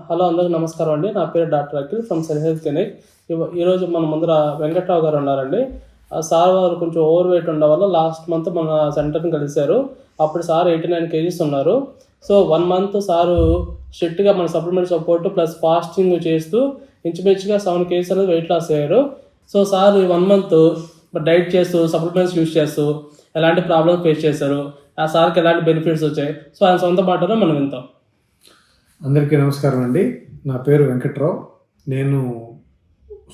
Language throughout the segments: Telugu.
హలో అందరికీ నమస్కారం అండి. నా పేరు doctor Akhil from cell health clinic. ఈరోజు మన ముందర వెంకట్రావు గారు ఉన్నారండి. సార్ వారు కొంచెం ఓవర్ వెయిట్ ఉండడం వల్ల లాస్ట్ మంత్ మన సెంటర్ని కలిశారు. అప్పుడు సార్ 89 కేజీస్ ఉన్నారు. సో 1 మంత్ సారు స్ట్రిక్ట్గా మన సప్లిమెంట్ సపోర్ట్ ప్లస్ ఫాస్టింగ్ చేస్తూ ఇంచుమించుగా 7 కేజీస్ అనేది వెయిట్ లాస్ అయ్యారు. సో సార్ 1 మంత్ డైట్ చేస్తూ సప్లిమెంట్స్ యూజ్ చేస్తూ ఎలాంటి ప్రాబ్లమ్స్ ఫేస్ చేశారు, ఆ సార్కి ఎలాంటి బెనిఫిట్స్ వచ్చాయి, సో ఆయన సొంత మాటలో మనం వింటాం. అందరికీ నమస్కారం అండి. నా పేరు వెంకట్రావు. నేను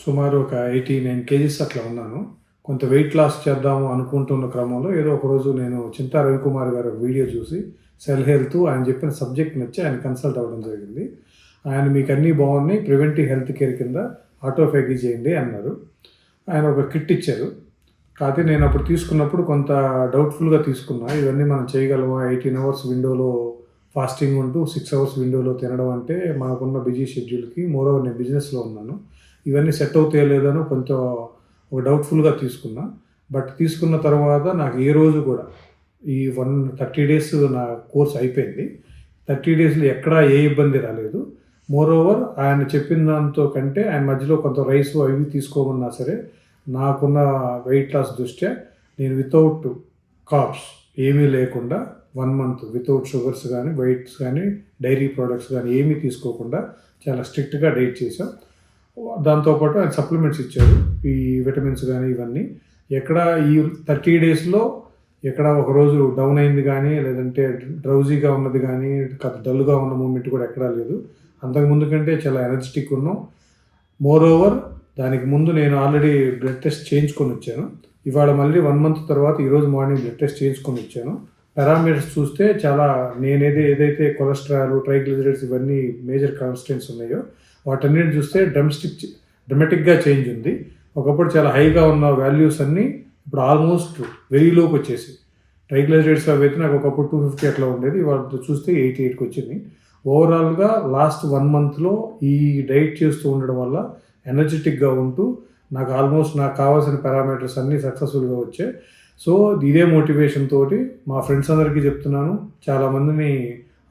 సుమారు ఒక 89 కేజీస్ అట్లా ఉన్నాను. కొంత వెయిట్ లాస్ చేద్దాము అనుకుంటున్న క్రమంలో ఏదో ఒకరోజు నేను చింతా రవికుమార్ గారు వీడియో చూసి సెల్ హెల్త్ ఆయన చెప్పిన సబ్జెక్ట్ నచ్చి ఆయన కన్సల్ట్ అవ్వడం జరిగింది. ఆయన మీకు అన్నీ బాగున్నాయి, ప్రివెంటివ్ హెల్త్ కేర్ కింద ఆటోఫాగీ చేయండి అన్నారు. ఆయన ఒక కిట్ ఇచ్చారు. కాకపోతే నేను అప్పుడు తీసుకున్నప్పుడు కొంత డౌట్ఫుల్గా తీసుకున్నా. ఇవన్నీ మనం చేయగలమా? 18 అవర్స్ విండోలో ఫాస్టింగ్ ఉంటూ 6 అవర్స్ విండోలో తినడం అంటే మనకున్న బిజీ షెడ్యూల్కి, మోరోవర్ నేను బిజినెస్లో ఉన్నాను, ఇవన్నీ సెట్ అవుతాయో లేదని కొంచెం ఒక డౌట్ఫుల్గా తీసుకున్నా. బట్ తీసుకున్న తర్వాత నాకు ఏ రోజు కూడా ఈ 30 డేస్ నా కోర్స్ అయిపోయింది. 30 డేస్లో ఎక్కడా ఏ ఇబ్బంది రాలేదు. మోరోవర్ ఆయన చెప్పిన దాంతో కంటే ఆయన మధ్యలో కొంత రైస్ అవి తీసుకోమన్నా సరే నాకున్న వెయిట్ లాస్ దృష్ట్యా నేను వితౌట్ కార్బ్స్ ఏమీ లేకుండా 1 మంత్ వితౌట్ షుగర్స్ కానీ వైట్స్ కానీ డైరీ ప్రోడక్ట్స్ కానీ ఏమీ తీసుకోకుండా చాలా స్ట్రిక్ట్గా డైట్ చేసాం. దాంతోపాటు ఆయన సప్లిమెంట్స్ ఇచ్చారు, ఈ విటమిన్స్ కానీ ఇవన్నీ. ఎక్కడ ఈ 30 డేస్లో ఎక్కడ ఒకరోజు డౌన్ అయింది కానీ లేదంటే డ్రౌజీగా ఉన్నది కానీ డల్గా ఉన్న మూమెంట్ కూడా ఎక్కడా లేదు. అంతకుముందు కంటే చాలా ఎనర్జెటిక్ ఉన్నాం. మోరోవర్ దానికి ముందు నేను ఆల్రెడీ బ్లడ్ టెస్ట్ చేయించుకొని వచ్చాను. ఇవాళ మళ్ళీ 1 మంత్ తర్వాత ఈరోజు మార్నింగ్ బ్లడ్ టెస్ట్ చేయించుకొని వచ్చాను. పారామీటర్స్ చూస్తే చాలా ఏదైతే కొలెస్ట్రాల్, ట్రైగ్లిజరైడ్స్ ఇవన్నీ మేజర్ కాన్స్టెంట్స్ ఉన్నాయో వాటన్నిటిని చూస్తే డ్రమాటిక్గా చేంజ్ ఉంది. ఒకప్పుడు చాలా హైగా ఉన్న వాల్యూస్ అన్నీ ఇప్పుడు ఆల్మోస్ట్ వెరీ లోకి వచ్చేసి. ట్రైగ్లిజరైడ్స్ అవి అయితే నాకు ఒకప్పుడు 250 అట్లా ఉండేది, వాళ్ళతో చూస్తే 88కి వచ్చింది. ఓవరాల్గా లాస్ట్ 1 మంత్లో ఈ డైట్ చేస్తూ ఉండడం వల్ల ఎనర్జెటిక్గా ఉంటూ నాకు ఆల్మోస్ట్ నాకు కావాల్సిన పారామీటర్స్ అన్నీ సక్సెస్ఫుల్గా వచ్చాయి. సో ఇదే మోటివేషన్ తోటి మా ఫ్రెండ్స్ అందరికీ చెప్తున్నాను. చాలామందిని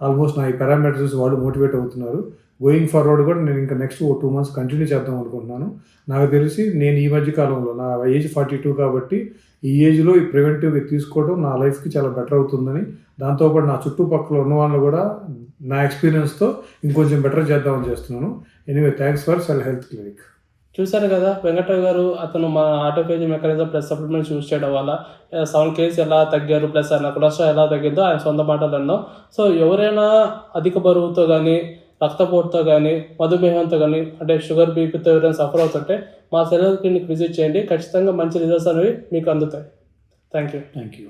ఆల్మోస్ట్ నా ఈ పారామీటర్స్ వాళ్ళు మోటివేట్ అవుతున్నారు. గోయింగ్ ఫార్వర్డ్ కూడా నేను ఇంకా నెక్స్ట్ 2 మంత్స్ కంటిన్యూ చేద్దాం అనుకుంటున్నాను. నాకు తెలిసి నేను ఈ మధ్య కాలంలో నా ఏజ్ 42 కాబట్టి ఈ ఏజ్లో ఈ ప్రివెంటివ్ తీసుకోవడం నా లైఫ్కి చాలా బెటర్ అవుతుందని, దాంతోపాటు నా చుట్టుపక్కల ఉన్న వాళ్ళు కూడా నా ఎక్స్పీరియన్స్తో ఇంకొంచెం బెటర్ చేద్దామని చేస్తున్నాను. Anyway, thanks for cell health clinic. చూశారు కదా వెంకట్రావు గారు, అతను మన autophagy mechanism plus supplements use చేయడం వల్ల 7 కేజీస్ ఎలా తగ్గారు, ప్లస్ ఆయన కొలెస్ట్రాల్ ఎలా తగ్గిందో ఆయన సొంత మాటలు అన్నాం. సో ఎవరైనా అధిక బరువుతో కానీ, రక్తపోటుతో కానీ, మధుమేహంతో కానీ, అంటే షుగర్ బీపీతో ఎవరైనా సఫర్ అవుతుంటే మా సెల్ హెల్త్ క్లినిక్ విజిట్ చేయండి. ఖచ్చితంగా మంచి రిజల్ట్స్ అనేవి మీకు అందుతాయి. Thank you.